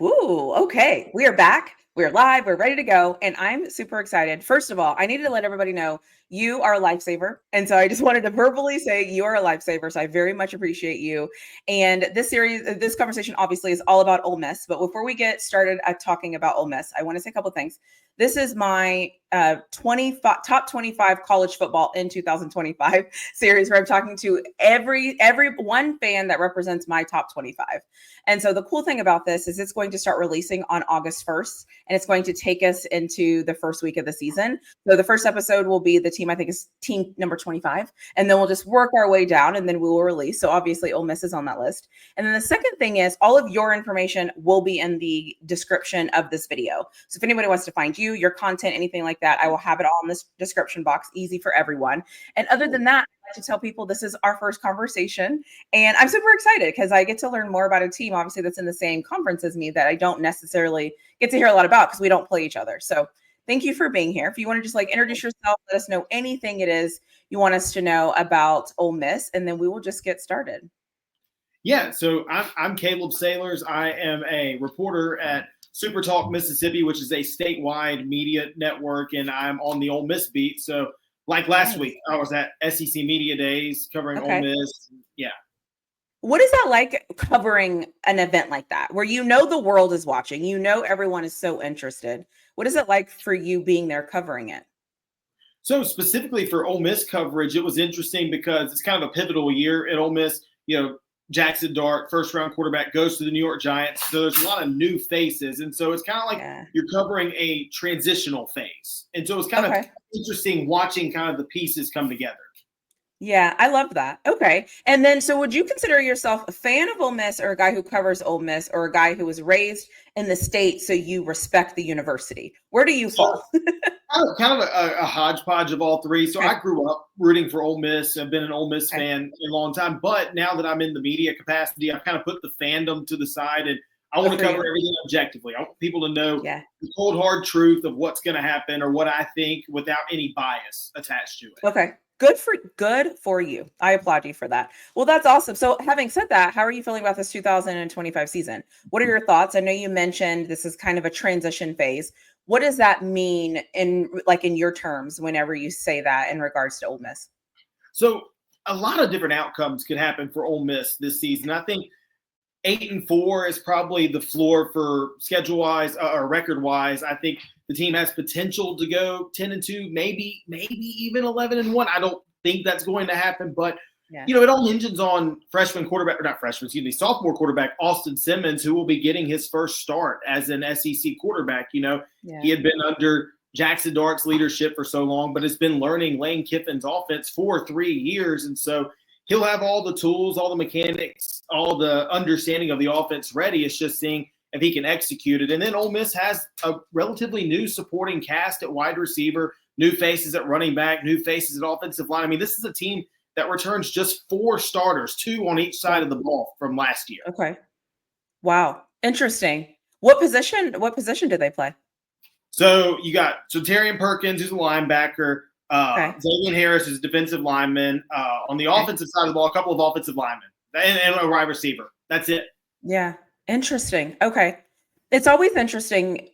Ooh, okay. We are back. We're live. We're ready to go. And I'm super excited. First of all, I needed to let everybody know you are a lifesaver. And so I just wanted to verbally say you are a lifesaver. So I very much appreciate you. And this conversation obviously is all about Ole Miss. But before we get started talking about Ole Miss, I want to say a couple of things. This is my 25 top 25 college football in 2025 series where I'm talking to every one fan that represents my top 25. And so the cool thing about this is it's going to start releasing on August 1st, and it's going to take us into the first week of the season. So the first episode will be the team, I think is team number 25, and then we'll just work our way down and then we will release. So obviously Ole Miss is on that list. And then the second thing is all of your information will be in the description of this video. So if anybody wants to find you, your content, anything like that, I will have it all in this description box, easy for everyone. And other than that, I like to tell people this is our first conversation. And I'm super excited because I get to learn more about a team, obviously, that's in the same conference as me that I don't necessarily get to hear a lot about because we don't play each other. So thank you for being here. If you want to just like introduce yourself, let us know anything it is you want us to know about Ole Miss, and then we will just get started. Yeah, so I'm Caleb Sailors. I am a reporter at Super Talk Mississippi, which is a statewide media network, and I'm on the Ole Miss beat. So like last week, I was at SEC Media Days covering Ole Miss. Yeah. What is that like covering an event like that where you know the world is watching, you know everyone is so interested? What is it like for you being there covering it? So specifically for Ole Miss coverage, it was interesting because it's kind of a pivotal year at Ole Miss. You know, Jaxson Dart, first-round quarterback, goes to the New York Giants. So there's a lot of new faces. And so it's kind of like you're covering a transitional phase. And so it's kind of interesting watching kind of the pieces come together. Yeah, I love that. Okay. And then, so would you consider yourself a fan of Ole Miss or a guy who covers Ole Miss or a guy who was raised in the state so you respect the university? Where do you fall? Kind of a hodgepodge of all three. So I grew up rooting for Ole Miss. I've been an Ole Miss fan a long time. But now that I'm in the media capacity, I've kind of put the fandom to the side and I want to cover everything objectively. I want people to know the cold, hard truth of what's going to happen or what I think without any bias attached to it. Okay. Good for you. I applaud you for that. Well, that's awesome. So having said that, how are you feeling about this 2025 season? What are your thoughts? I know you mentioned this is kind of a transition phase. What does that mean in your terms whenever you say that in regards to Ole Miss? So a lot of different outcomes could happen for Ole Miss this season. I think 8-4 is probably the floor for schedule-wise or record-wise. I think the team has potential to go 10-2, maybe even 11-1. I don't think that's going to happen, but it all hinges on sophomore quarterback Austin Simmons, who will be getting his first start as an SEC quarterback. He had been under Jaxson Dart's leadership for so long, but has been learning Lane Kiffin's offense for 3 years, and so he'll have all the tools, all the mechanics, all the understanding of the offense ready. It's just seeing if he can execute it. And then Ole Miss has a relatively new supporting cast at wide receiver, new faces at running back, new faces at offensive line. I mean, this is a team that returns just 4 starters, 2 on each side of the ball from last year. Okay. Wow. Interesting. What position did they play? So you got Terrion Perkins, who's a linebacker. Zayden Harris is a defensive lineman. On the offensive side of the ball, a couple of offensive linemen and a wide receiver. That's it. Yeah. Interesting. Okay. It's always interesting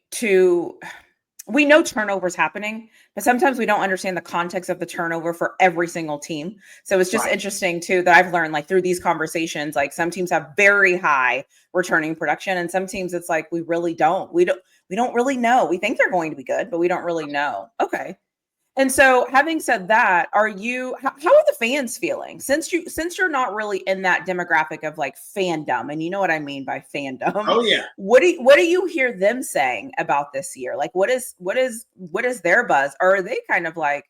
we know turnover's happening, but sometimes we don't understand the context of the turnover for every single team. So it's just interesting too, that I've learned through these conversations, some teams have very high returning production and some teams it's we really don't. We don't really know. We think they're going to be good, but we don't really know. Okay. And so having said that, how are the fans feeling since you're not really in that demographic of fandom, and you know what I mean by fandom? Oh yeah. What do you hear them saying about this year? What is their buzz? Or are they kind of we'll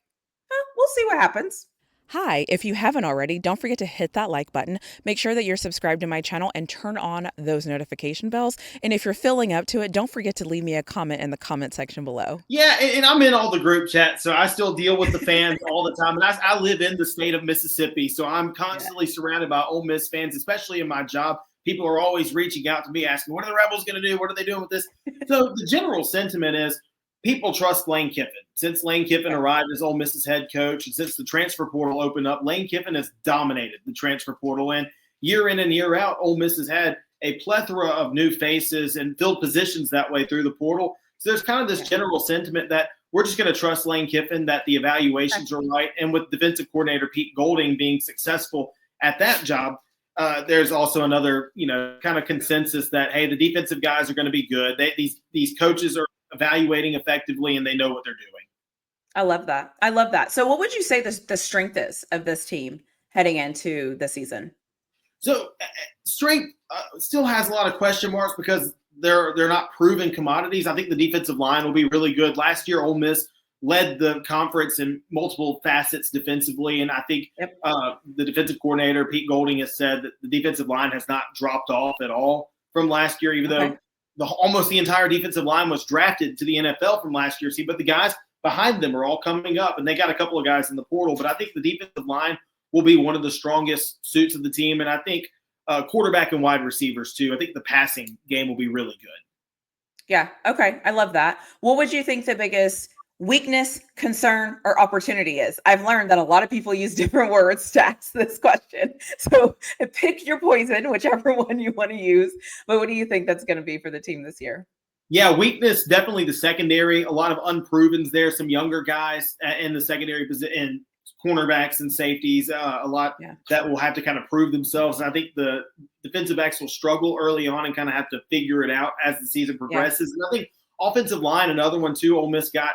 see what happens? Hi, if you haven't already, don't forget to hit that like button. Make sure that you're subscribed to my channel and turn on those notification bells. And if you're filling up to it, don't forget to leave me a comment in the comment section below. Yeah, and I'm in all the group chats, so I still deal with the fans all the time. And I live in the state of Mississippi, so I'm constantly surrounded by Ole Miss fans, especially in my job. People are always reaching out to me asking, what are the Rebels going to do? What are they doing with this? So the general sentiment is, people trust Lane Kiffin. Since Lane Kiffin arrived as Ole Miss's head coach and since the transfer portal opened up, Lane Kiffin has dominated the transfer portal. And year in and year out, Ole Miss has had a plethora of new faces and filled positions that way through the portal. So there's kind of this general sentiment that we're just going to trust Lane Kiffin, that the evaluations are right. And with defensive coordinator Pete Golding being successful at that job, there's also another, kind of consensus that, hey, the defensive guys are going to be good. These coaches are evaluating effectively and they know what they're doing. I love that. So what would you say the strength is of this team heading into the season? So strength still has a lot of question marks because they're not proven commodities. I think the defensive line will be really good. Last year, Ole Miss led the conference in multiple facets defensively, and I think the defensive coordinator, Pete Golding, has said that the defensive line has not dropped off at all from last year, even though almost the entire defensive line was drafted to the NFL from last year. But the guys behind them are all coming up, and they got a couple of guys in the portal. But I think the defensive line will be one of the strongest suits of the team, and I think quarterback and wide receivers too. I think the passing game will be really good. Yeah. Okay. I love that. What would you think the biggest weakness, concern, or opportunity is? I've learned that a lot of people use different words to ask this question. So pick your poison, whichever one you want to use. But what do you think that's going to be for the team this year? Yeah, weakness, definitely the secondary. A lot of unprovens there. Some younger guys in the secondary position, cornerbacks and safeties, a lot that will have to kind of prove themselves. And I think the defensive backs will struggle early on and kind of have to figure it out as the season progresses. And I think offensive line, another one too. Ole Miss got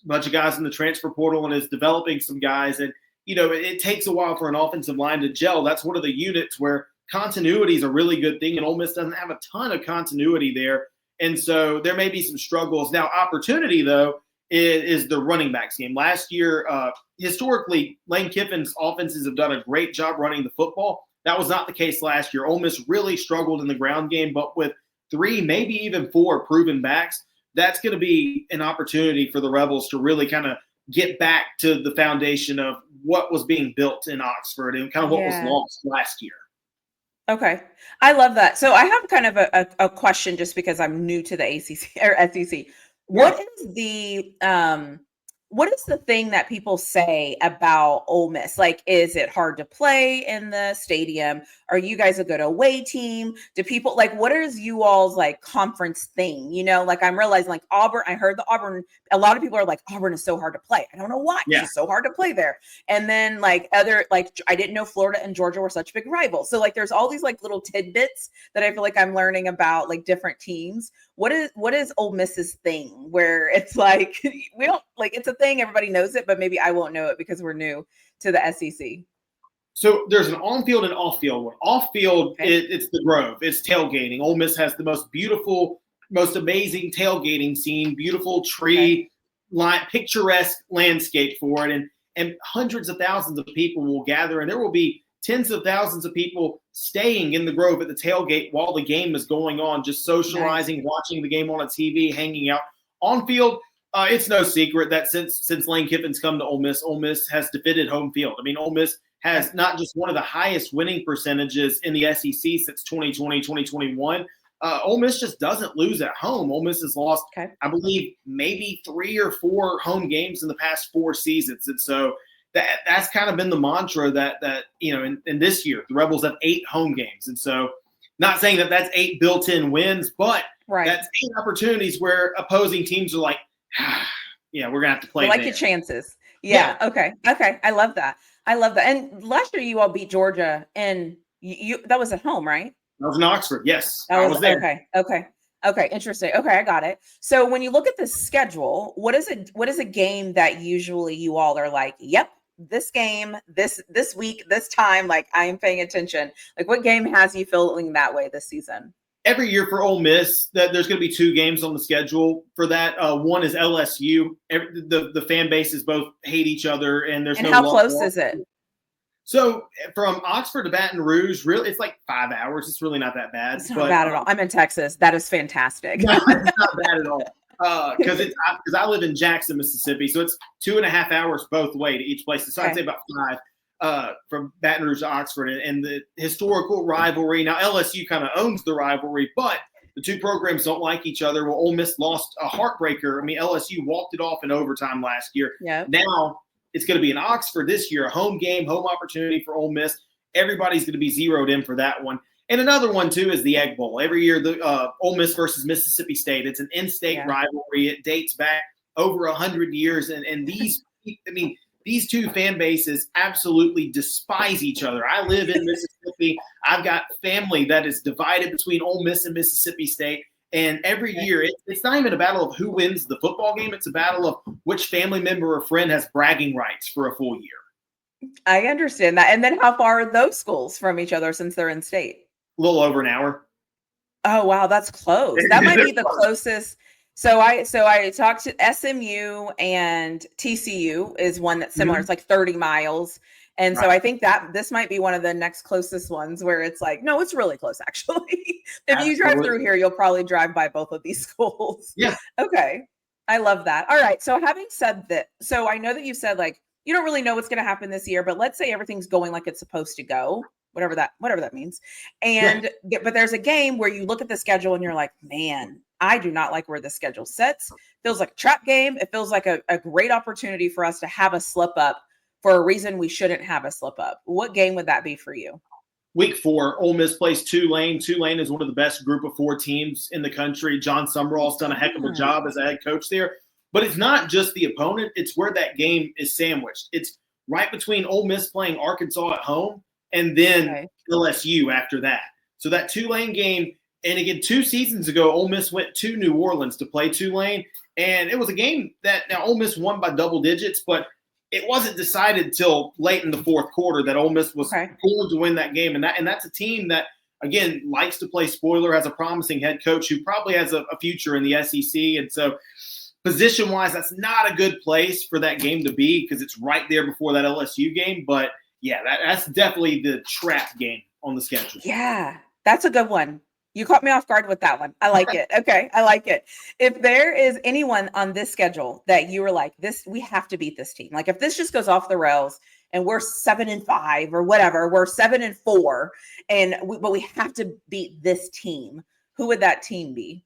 a bunch of guys in the transfer portal and is developing some guys. And, it takes a while for an offensive line to gel. That's one of the units where continuity is a really good thing. And Ole Miss doesn't have a ton of continuity there. And so there may be some struggles. Now, opportunity, though, is the running backs game. Last year, historically, Lane Kiffin's offenses have done a great job running the football. That was not the case last year. Ole Miss really struggled in the ground game, but with 3, maybe even 4 proven backs, that's going to be an opportunity for the Rebels to really kind of get back to the foundation of what was being built in Oxford and kind of what was lost last year. Okay. I love that. So I have kind of a question just because I'm new to the ACC or SEC. What is the thing that people say about Ole Miss? Like, is it hard to play in the stadium? Are you guys a good away team? Do people what is you all's conference thing? I'm realizing Auburn, I heard the Auburn, a lot of people are like, Auburn is so hard to play. I don't know why. It's so hard to play there. And then I didn't know Florida and Georgia were such big rivals. So there's all these little tidbits that I feel like I'm learning about different teams. What is Ole Miss's thing where it's we don't it's a thing, everybody knows it, but maybe I won't know it because we're new to the SEC. So there's an on-field and off-field one. Off-field, it's the Grove. It's tailgating. Ole Miss has the most beautiful, most amazing tailgating scene, beautiful tree, picturesque landscape for it, and hundreds of thousands of people will gather, and there will be tens of thousands of people staying in the Grove at the tailgate while the game is going on, just socializing, watching the game on a TV, hanging out. On-field, it's no secret that since Lane Kiffin's come to Ole Miss has defended home field. I mean, Ole Miss has not just one of the highest winning percentages in the SEC since 2020, 2021. Ole Miss just doesn't lose at home. Ole Miss has lost, I believe, maybe 3 or 4 home games in the past 4 seasons. And so that's kind of been the mantra that in this year, the Rebels have 8 home games. And so not saying that that's 8 built-in wins, but that's 8 opportunities where opposing teams are like, we're going to have to play. Your chances. Yeah. Okay. I love that. And last year you all beat Georgia and you that was at home, right? That was in Oxford. Yes. I was there. Okay. Interesting. Okay. I got it. So when you look at the schedule, what is a game that usually you all are like, yep, this game, this week, this time, I am paying attention. What game has you feeling that way this season? Every year for Ole Miss, that there's going to be 2 games on the schedule for that. One is LSU. The fan bases both hate each other, and there's no. How close is it? So from Oxford to Baton Rouge, really, it's 5 hours. It's really not that bad. It's not bad at all. I'm in Texas. That is fantastic. No, it's not bad at all. Because I live in Jackson, Mississippi, so it's 2.5 hours both way to each place. So I'd say about 5. From Baton Rouge to Oxford, and the historical rivalry. Now, LSU kind of owns the rivalry, but the 2 programs don't like each other. Well, Ole Miss lost a heartbreaker. I mean, LSU walked it off in overtime last year. Now it's going to be in Oxford this year, a home game, home opportunity for Ole Miss. Everybody's going to be zeroed in for that one. And another one, too, is the Egg Bowl. Every year, the Ole Miss versus Mississippi State. It's an in-state rivalry. It dates back over 100 years. And these two fan bases absolutely despise each other. I live in Mississippi. I've got family that is divided between Ole Miss and Mississippi State. And every year, it's not even a battle of who wins the football game. It's a battle of which family member or friend has bragging rights for a full year. I understand that. And then how far are those schools from each other since they're in state? A little over an hour. Oh, wow. That's close. That might be the closest. So I talked to SMU, and TCU is one that's similar. It's like 30 miles. And so I think that this might be one of the next closest ones where it's like, no, it's really close, actually. If you drive through here, you'll probably drive by both of these schools. Yeah. Okay. I love that. All right. So having said that, so I know that you said like, you don't really know what's going to happen this year, but let's say everything's going like it's supposed to go, whatever that means. And, but there's a game where you look at the schedule and you're like, man, I do not like where the schedule sits. Feels like a trap game. It feels like a great opportunity for us to have a slip up for a reason we shouldn't have a slip up. What game would that be for you? Week 4, Ole Miss plays Tulane. Tulane is one of the best group of 4 teams in the country. John Summerall's done a heck of a job as a head coach there. But it's not just the opponent. It's where that game is sandwiched. It's right between Ole Miss playing Arkansas at home and then LSU after that. So that Tulane game, and again, 2 seasons ago, Ole Miss went to New Orleans to play Tulane. And it was a game that now Ole Miss won by double digits, but it wasn't decided till late in the fourth quarter that Ole Miss was going to win that game. And that's a team that, again, likes to play spoiler, has a promising head coach who probably has a future in the SEC. And so position-wise, that's not a good place for that game to be because it's right there before that LSU game. But, yeah, that's definitely the trap game on the schedule. Yeah, that's a good one. You caught me off guard with that one. I like it. Okay, I like it. If there is anyone on this schedule that you were like, this, we have to beat this team. Like if this just goes off the rails and we're 7-5 or whatever, we're 7-4, but we have to beat this team. Who would that team be?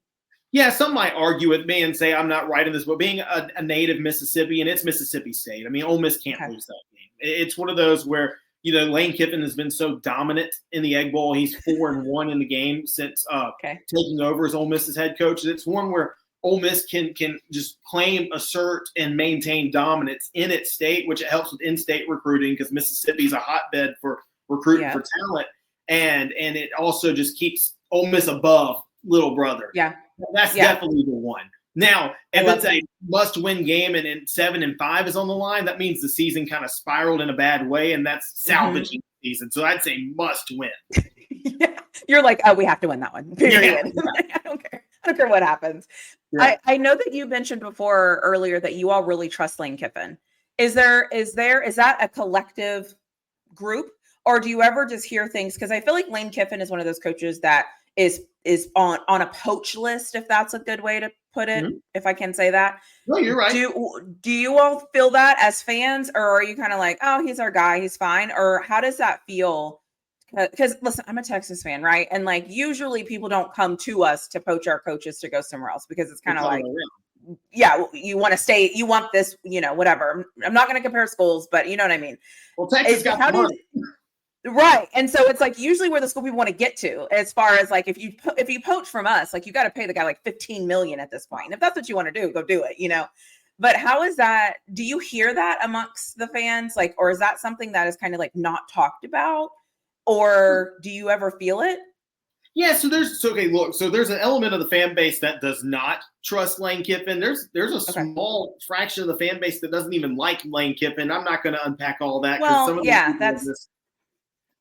Yeah, some might argue with me and say I'm not right in this, but being a native Mississippian, it's Mississippi State. I mean, Ole Miss can't lose that game. It's one of those where, you know, Lane Kiffin has been so dominant in the Egg Bowl. He's 4-1 in the game since taking over as Ole Miss's head coach. It's one where Ole Miss can just claim, assert, and maintain dominance in its state, which it helps with in-state recruiting because Mississippi's a hotbed for recruiting for talent. And it also just keeps Ole Miss above little brother. Yeah. That's definitely the one. Now, if it's a must-win game and 7-5 is on the line, that means the season kind of spiraled in a bad way, and that's salvaging the season. So I'd say must-win. You're like, oh, we have to win that one. Period. I don't care. I don't care what happens. Yeah. I know that you mentioned before earlier that you all really trust Lane Kiffin. Is that a collective group, or do you ever just hear things? Because I feel like Lane Kiffin is one of those coaches that is on a poach list, if that's a good way to put it, if I can say that. No, you're right. Do you all feel that as fans, or are you kind of like, oh, he's our guy, he's fine? Or how does that feel? Because listen, I'm a Texas fan, right? And like usually people don't come to us to poach our coaches to go somewhere else because it's kind of like, you want to stay, you want this, you know, whatever. I'm not going to compare schools, but you know what I mean? Well, Texas got money. Right. And so it's like usually where the school people want to get to as far as like if you poach from us, like you got to pay the guy like $15 million at this point. And if that's what you want to do, go do it, you know. But how is that? Do you hear that amongst the fans? Like, or is that something that is kind of like not talked about? Or do you ever feel it? Yeah, so there's an element of the fan base that does not trust Lane Kiffin. There's a small fraction of the fan base that doesn't even like Lane Kiffin. I'm not going to unpack all that. Well, that's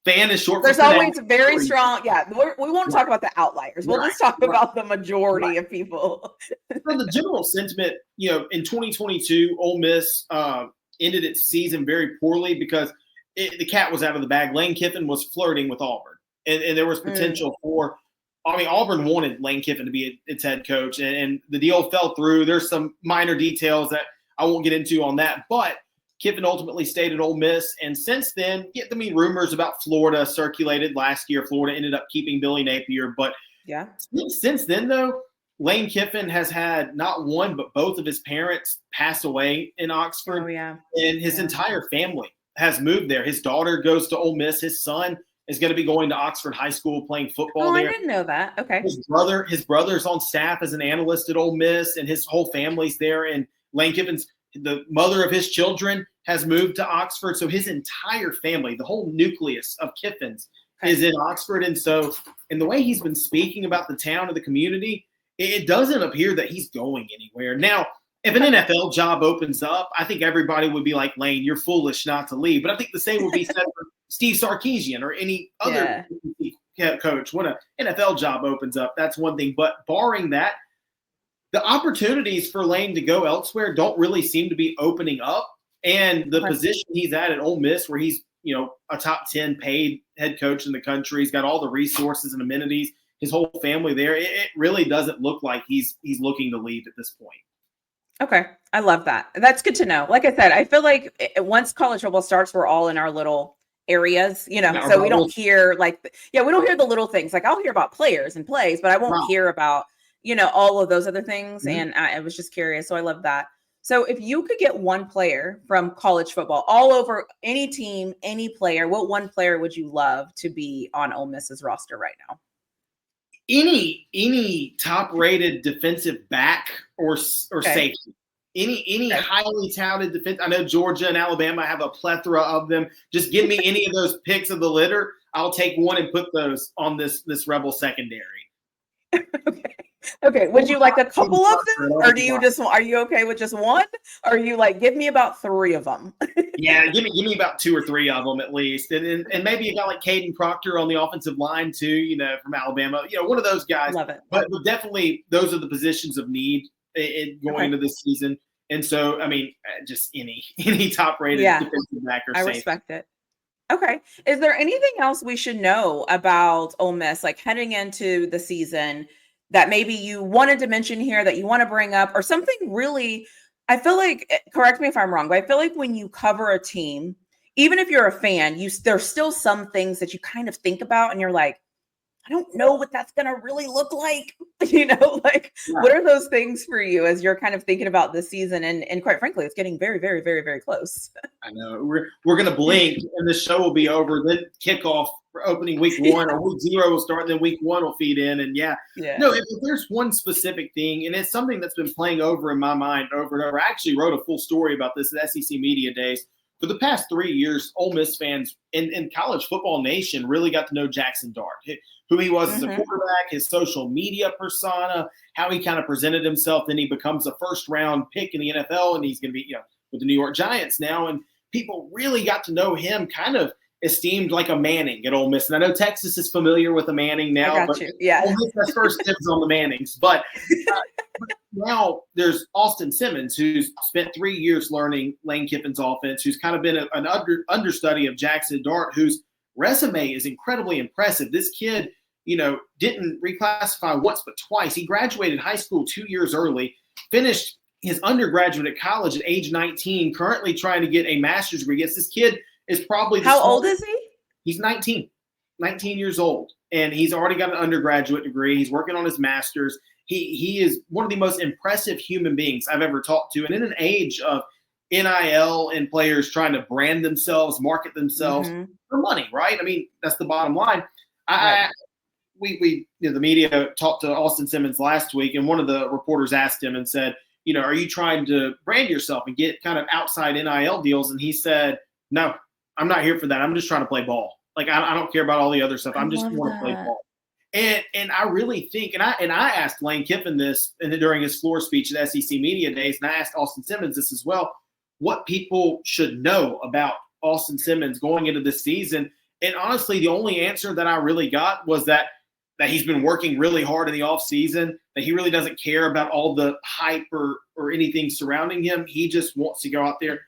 fan is short. There's always very strong. Yeah, we won't talk about the outliers. We'll just talk about the majority of people. So the general sentiment, you know, in 2022, Ole Miss ended its season very poorly because the cat was out of the bag. Lane Kiffin was flirting with Auburn, and there was potential for. I mean, Auburn wanted Lane Kiffin to be its head coach, and the deal fell through. There's some minor details that I won't get into on that, but Kiffin ultimately stayed at Ole Miss, and since then, rumors about Florida circulated last year. Florida ended up keeping Billy Napier, but since then, though, Lane Kiffin has had not one but both of his parents pass away in Oxford, and his entire family has moved there. His daughter goes to Ole Miss. His son is going to be going to Oxford High School playing football Oh, I there. didn't know that. Okay. His brother's on staff as an analyst at Ole Miss, and his whole family's there. And Lane Kiffin's, the mother of his children, has moved to Oxford. So his entire family, the whole nucleus of Kiffin's, is in Oxford. And so, in the way he's been speaking about the town and the community, it doesn't appear that he's going anywhere. Now, if an NFL job opens up, I think everybody would be like, Lane, you're foolish not to leave. But I think the same would be said for Steve Sarkisian or any other coach. When an NFL job opens up, that's one thing. But barring that, the opportunities for Lane to go elsewhere don't really seem to be opening up. And the position he's at Ole Miss, where he's, a top 10 paid head coach in the country, he's got all the resources and amenities, his whole family there. It really doesn't look like he's looking to leave at this point. Okay. I love that. That's good to know. Like I said, I feel like once college football starts, we're all in our little areas, so we don't hear we don't hear the little things. Like I'll hear about players and plays, but I won't hear about, all of those other things. Mm-hmm. And I was just curious. So I love that. So if you could get one player from college football all over any team, any player, what one player would you love to be on Ole Miss's roster right now? Any top-rated defensive back or safety. Any highly touted defense. I know Georgia and Alabama have a plethora of them. Just give me any of those picks of the litter. I'll take one and put those on this Rebel secondary. Okay. Would you like a couple of them, or are you okay with just one? Or are you like, give me about 3 of them? Yeah, give me about 2 or 3 of them at least, and maybe a guy like Caden Proctor on the offensive line too. From Alabama. One of those guys. Love it. But definitely, those are the positions of need going into this season. And so, I mean, just any top-rated defensive back or safety. I respect it. Okay. Is there anything else we should know about Ole Miss, like heading into the season, that maybe you wanted to mention here, that you want to bring up, or something really? I feel like, correct me if I'm wrong, but I feel like when you cover a team, even if you're a fan, there's still some things that you kind of think about and you're like, I don't know what that's going to really look like. What are those things for you as you're kind of thinking about this season? And quite frankly, it's getting very, very, very, very close. I know we're going to blink and the show will be over. Then kickoff for opening week 1 or week 0 will start. Then week 1 will feed in. And no, if there's one specific thing, and it's something that's been playing over in my mind over and over. I actually wrote a full story about this at SEC Media Days. For the past 3 years, Ole Miss fans in college football nation really got to know Jaxson Dart, who he was as a quarterback, his social media persona, how he kind of presented himself. Then he becomes a first-round pick in the NFL, and he's going to be with the New York Giants now. And people really got to know him kind of esteemed like a Manning at Ole Miss. And I know Texas is familiar with a Manning now, but Ole Miss has first dibs on the Mannings. But now there's Austin Simmons, who's spent 3 years learning Lane Kiffin's offense, who's kind of been an understudy of Jaxson Dart, whose resume is incredibly impressive. This kid, didn't reclassify once but twice. He graduated high school 2 years early, finished his undergraduate at college at age 19, currently trying to get a master's degree. Yes, this kid is probably How old is he? He's 19 years old, and he's already got an undergraduate degree. He's working on his master's. He is one of the most impressive human beings I've ever talked to. And in an age of NIL and players trying to brand themselves, market themselves for money, right? I mean, that's the bottom line. The media talked to Austin Simmons last week, and one of the reporters asked him and said, are you trying to brand yourself and get kind of outside NIL deals? And he said, no, I'm not here for that. I'm just trying to play ball. Like, I don't care about all the other stuff. I'm just want to play ball. And I really think, and I asked Lane Kiffin this during his floor speech at SEC Media Days, and I asked Austin Simmons this as well, what people should know about Austin Simmons going into this season. And honestly, the only answer that I really got was that he's been working really hard in the offseason, that he really doesn't care about all the hype or anything surrounding him. He just wants to go out there,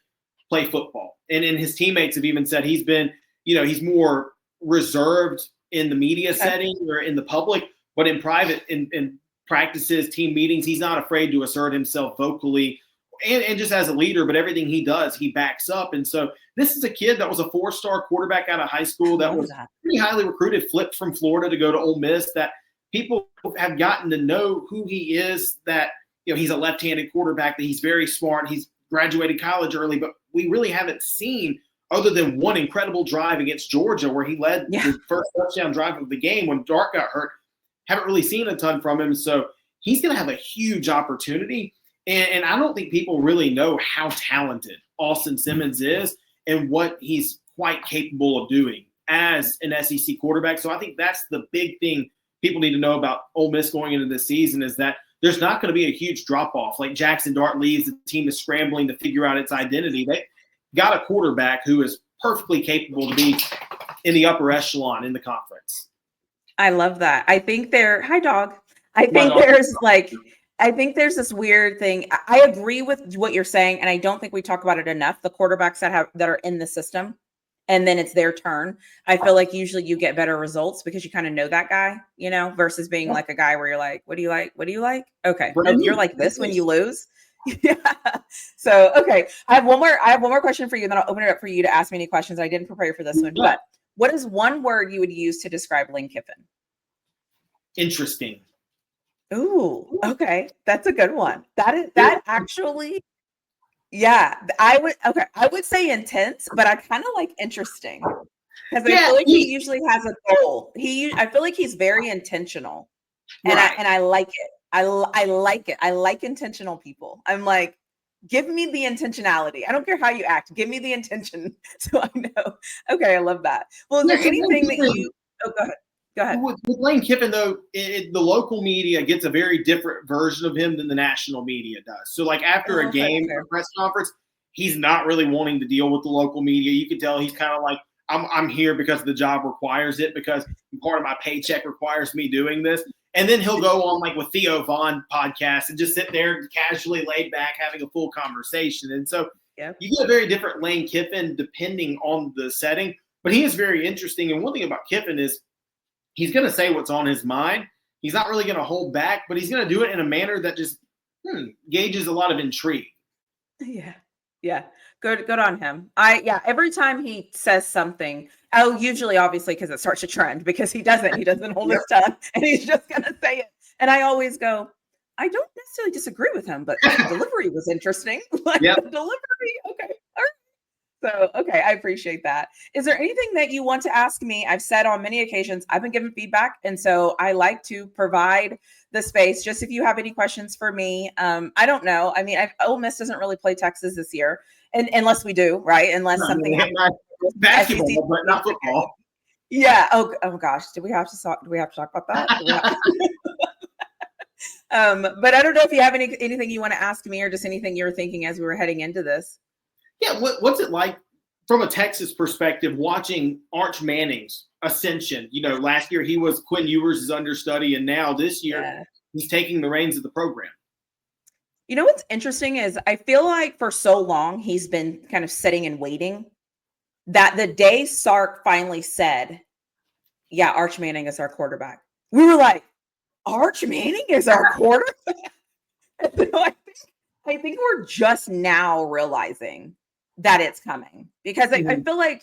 play football. And his teammates have even said he's been, he's more reserved in the media setting or in the public, but in private, in practices, team meetings, he's not afraid to assert himself vocally and just as a leader, but everything he does, he backs up. And so this is a kid that was a 4-star quarterback out of high school that was pretty highly recruited, flipped from Florida to go to Ole Miss, that people have gotten to know who he is, that, he's a left-handed quarterback, that he's very smart. He's graduated college early, but we really haven't seen other than one incredible drive against Georgia where he led Yeah. the first touchdown drive of the game when Dart got hurt. Haven't really seen a ton from him. So he's going to have a huge opportunity. And I don't think people really know how talented Austin Simmons is and what he's quite capable of doing as an SEC quarterback. So I think that's the big thing people need to know about Ole Miss going into this season is that there's not going to be a huge drop-off. Like Jaxson Dart leaves, the team is scrambling to figure out its identity. They got a quarterback who is perfectly capable to be in the upper echelon in the conference. I love that. I think hi dog. I think there's this weird thing. I agree with what you're saying, and I don't think we talk about it enough. The quarterbacks that are in the system, and then it's their turn. I feel like usually you get better results because you kind of know that guy, versus being like a guy where you're like, what do you like? What do you like? Okay. Oh, you're like this when you lose. Yeah. So, okay. I have one more question for you, and then I'll open it up for you to ask me any questions. I didn't prepare for this one, but what is one word you would use to describe Lane Kiffin? Interesting. Ooh, okay. That's a good one. That actually, yeah, I would say intense, but I kind of like interesting because I feel like he usually has a goal. I feel like he's very intentional, and I like it. I like it. I like intentional people. I'm like, give me the intentionality. I don't care how you act. Give me the intention, so I know. Okay, I love that. Well, is there anything that you? Oh, go ahead. Go ahead. With Lane Kiffin, though, the local media gets a very different version of him than the national media does. So, like after a game or a press conference, he's not really wanting to deal with the local media. You can tell he's kind of like, I'm here because the job requires it, because part of my paycheck requires me doing this. And then he'll go on like with Theo Vaughn podcast and just sit there casually laid back having a full conversation. And so you get a very different Lane Kiffin depending on the setting. But he is very interesting. And one thing about Kiffin is he's going to say what's on his mind. He's not really going to hold back, but he's going to do it in a manner that just gauges a lot of intrigue. Yeah. Good on him. Every time he says something, usually obviously because it starts a trend, because he doesn't hold his tongue and he's just going to say it. And I always go, I don't necessarily disagree with him, but the delivery was interesting. The delivery. Okay. All right. So, okay, I appreciate that. Is there anything that you want to ask me? I've said on many occasions, I've been given feedback. And so I like to provide the space. Just if you have any questions for me, I don't know. I mean, Ole Miss doesn't really play Texas this year, and unless we do, right? Unless something happens. Basketball, but not football. Yeah. Oh gosh. Do we have to talk about that? But I don't know if you have anything you want to ask me, or just anything you were thinking as we were heading into this. Yeah, what's it like from a Texas perspective watching Arch Manning's ascension? Last year he was Quinn Ewers' understudy, and now this year he's taking the reins of the program. What's interesting is I feel like for so long he's been kind of sitting and waiting, that the day Sark finally said, yeah, Arch Manning is our quarterback, we were like, Arch Manning is our quarterback? I think we're just now realizing that it's coming, because I feel like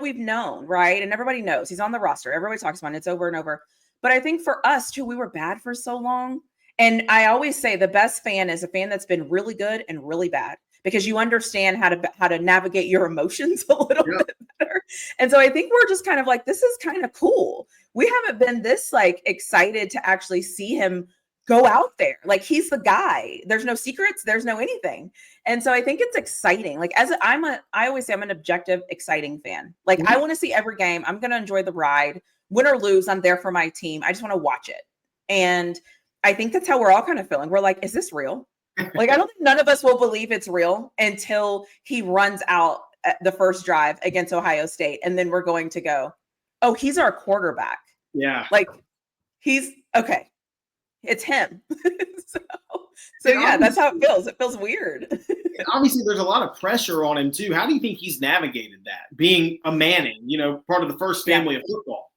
we've known, right? And everybody knows he's on the roster. Everybody talks about it. It's over and over. But I think for us too, we were bad for so long. And I always say the best fan is a fan that's been really good and really bad, because you understand how to navigate your emotions a little bit better. And so I think we're just kind of like, this is kind of cool. We haven't been this like excited to actually see him go out there. Like, he's the guy. There's no secrets. There's no anything. And so I think it's exciting. Like, I always say I'm an objective, exciting fan. Like, I want to see every game. I'm going to enjoy the ride. Win or lose, I'm there for my team. I just want to watch it. And I think that's how we're all kind of feeling. We're like, is this real? Like, I don't think none of us will believe it's real until he runs out at the first drive against Ohio State. And then we're going to go, oh, he's our quarterback. Yeah. Like, he's okay. It's him. so yeah, that's how it feels. It feels weird. Obviously, there's a lot of pressure on him too. How do you think he's navigated that, being a Manning, part of the first family of football?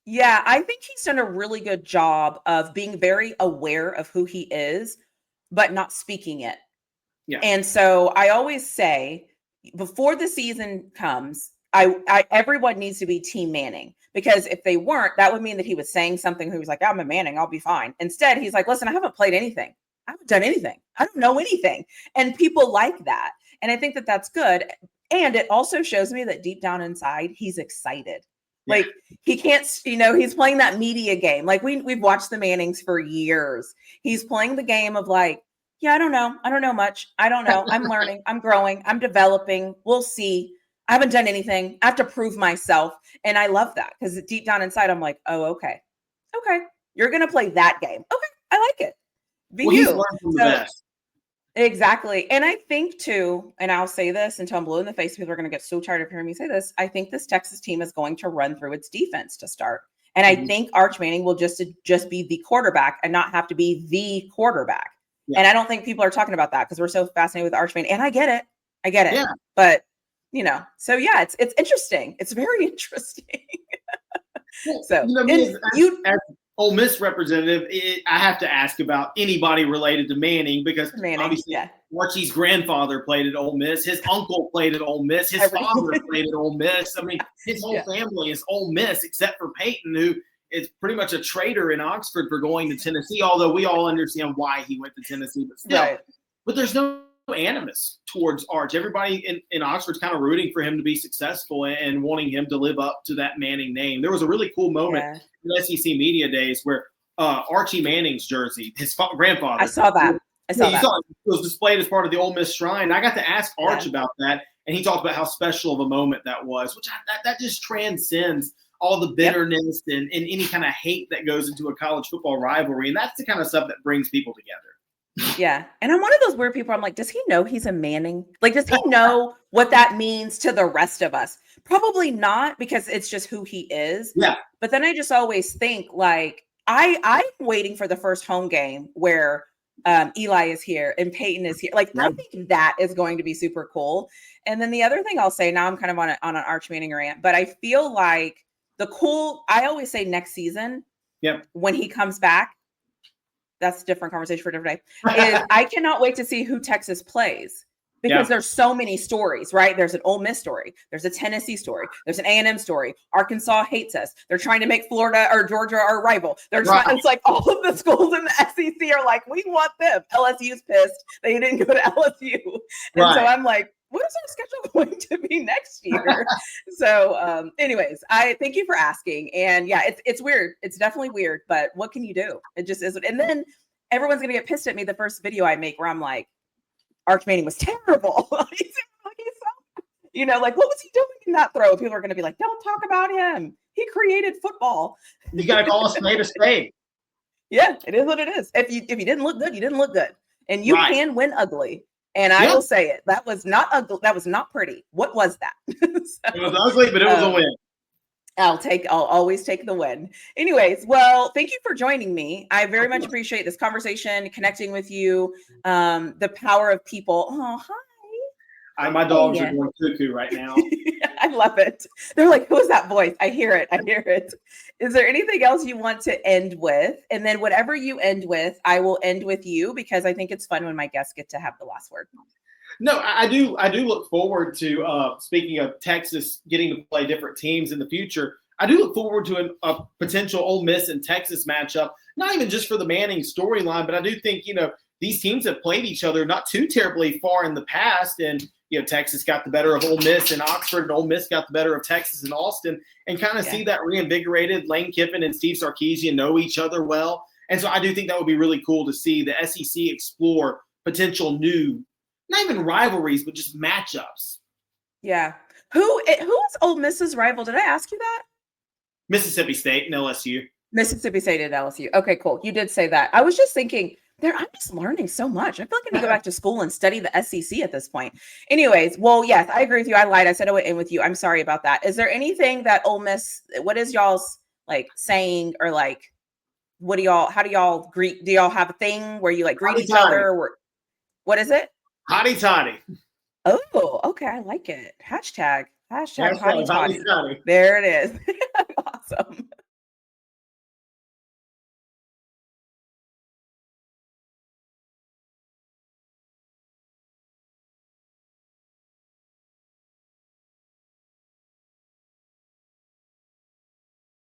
Yeah, I think he's done a really good job of being very aware of who he is, but not speaking it. Yeah. And so I always say, before the season comes, everyone needs to be Team Manning, because if they weren't, that would mean that he was saying something. He was like, I'm a Manning, I'll be fine. Instead, he's like, listen, I haven't played anything. I haven't done anything. I don't know anything. And people like that. And I think that that's good. And it also shows me that deep down inside, he's excited. Yeah. Like he can't, he's playing that media game. Like we've watched the Mannings for years. He's playing the game of like, yeah, I don't know. I don't know much. I don't know. I'm learning. I'm growing. I'm developing. We'll see. I haven't done anything. I have to prove myself. And I love that because deep down inside, I'm like, oh, okay. Okay. You're going to play that game. Okay. I like it. Be well, you. he's learned from the best. Exactly. And I think too, and I'll say this until I'm blue in the face, people are going to get so tired of hearing me say this. I think this Texas team is going to run through its defense to start. And I think Arch Manning will just be the quarterback and not have to be the quarterback. Yeah. And I don't think people are talking about that because we're so fascinated with Arch Manning. And I get it. Yeah. But, so yeah, it's interesting. It's very interesting. So, as Ole Miss representative, I have to ask about anybody related to Manning because obviously Archie's grandfather played at Ole Miss, his uncle played at Ole Miss, his father played at Ole Miss. I mean, his whole family is Ole Miss except for Peyton, who is pretty much a traitor in Oxford for going to Tennessee, although we all understand why he went to Tennessee, but still. Right. But there's no animus towards Arch. Everybody in Oxford's kind of rooting for him to be successful and wanting him to live up to that Manning name. There was a really cool moment in SEC media days where Archie Manning's jersey, his grandfather. I saw that. It was displayed as part of the Ole Miss Shrine. I got to ask Arch about that, and he talked about how special of a moment that was, which that just transcends all the bitterness and any kind of hate that goes into a college football rivalry. And that's the kind of stuff that brings people together. Yeah. And I'm one of those weird people. I'm like, does he know he's a Manning? Like, does he know what that means to the rest of us? Probably not, because it's just who he is. Yeah. But then I just always think like, I'm waiting for the first home game where Eli is here and Peyton is here. Like, I think that is going to be super cool. And then the other thing I'll say, now I'm kind of on an Arch Manning rant, but I feel like I always say next season, when he comes back, that's a different conversation for a different day, is I cannot wait to see who Texas plays because there's so many stories, right? There's an Ole Miss story. There's a Tennessee story. There's an A&M story. Arkansas hates us. They're trying to make Florida or Georgia our rival. It's like all of the schools in the SEC are like, we want them. LSU's pissed. They didn't go to LSU. And so I'm like, what is our schedule going to be next year? So anyways, I thank you for asking. And yeah, it's weird. It's definitely weird, but what can you do? It just is. And then everyone's going to get pissed at me the first video I make where I'm like, Arch Manning was terrible. Like, what was he doing in that throw? People are going to be like, don't talk about him. He created football. You got to call a spade a spade. Yeah, it is what it is. If you didn't look good, you didn't look good. And you can win ugly. And I will say it. That was not ugly. That was not pretty. What was that? It was ugly, but it was a win. I'll always take the win. Anyways, well, thank you for joining me. I very much appreciate this conversation, connecting with you, the power of people. Oh, hi. My dogs are going cuckoo right now. I love it. They're like, who's that voice? I hear it. Is there anything else you want to end with? And then whatever you end with, I will end with you because I think it's fun when my guests get to have the last word. No, I do look forward to, speaking of Texas getting to play different teams in the future, I do look forward to a potential Ole Miss and Texas matchup, not even just for the Manning storyline, but I do think, these teams have played each other not too terribly far in the past. And, Texas got the better of Ole Miss in Oxford, and Ole Miss got the better of Texas in Austin, and kind of see that reinvigorated. Lane Kiffin and Steve Sarkisian know each other well. And so I do think that would be really cool to see the SEC explore potential new, not even rivalries, but just matchups. Yeah. Who is Ole Miss's rival? Did I ask you that? Mississippi State and LSU. Mississippi State and LSU. Okay, cool. You did say that. I was just thinking, I'm just learning so much. I feel like I need to go back to school and study the SEC at this point. Anyways, well, yes, I agree with you. I lied. I said I would end with you. I'm sorry about that. Is there anything that Ole Miss, what is y'all's saying, or how do y'all greet? Do y'all have a thing where you greet each other? Or what is it? Hotty toddy. Oh, okay. I like it. Hashtag hotty toddy. There it is. Awesome.